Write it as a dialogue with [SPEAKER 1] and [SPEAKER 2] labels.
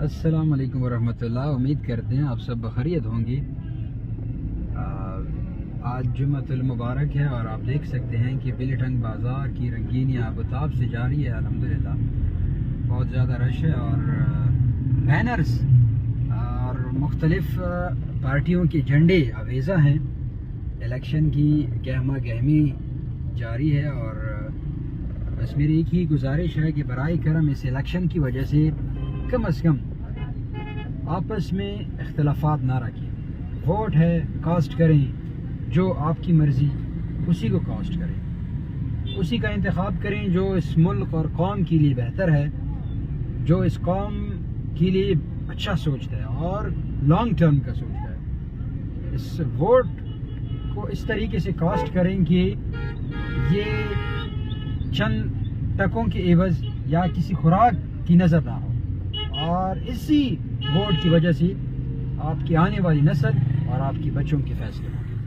[SPEAKER 1] السلام علیکم ورحمۃ اللہ. امید کرتے ہیں آپ سب بخیریت ہوں گے. آج جمعۃ المبارک ہے اور آپ دیکھ سکتے ہیں کہ بلیٹنگ بازار کی رنگینیاں آفتاب سے جاری ہے. الحمدللہ بہت زیادہ رش ہے اور بینرز اور مختلف پارٹیوں کے جھنڈے آویزاں ہیں. الیکشن کی گہما گہمی جاری ہے اور بس میری ایک ہی گزارش ہے کہ برائے کرم اس الیکشن کی وجہ سے کم از کم آپس میں اختلافات نہ رکھیں. ووٹ ہے کاسٹ کریں، جو آپ کی مرضی اسی کو کاسٹ کریں، اسی کا انتخاب کریں جو اس ملک اور قوم کے لیے بہتر ہے، جو اس قوم کے لیے اچھا سوچتا ہے اور لانگ ٹرم کا سوچتا ہے. اس ووٹ کو اس طریقے سے کاسٹ کریں کہ یہ چند ٹکوں کے عوض یا کسی خوراک کی نظر نہ ہو، اور اسی ووٹ کی وجہ سے آپ کی آنے والی نسل اور آپ کے بچوں کے فیصلے ہوں.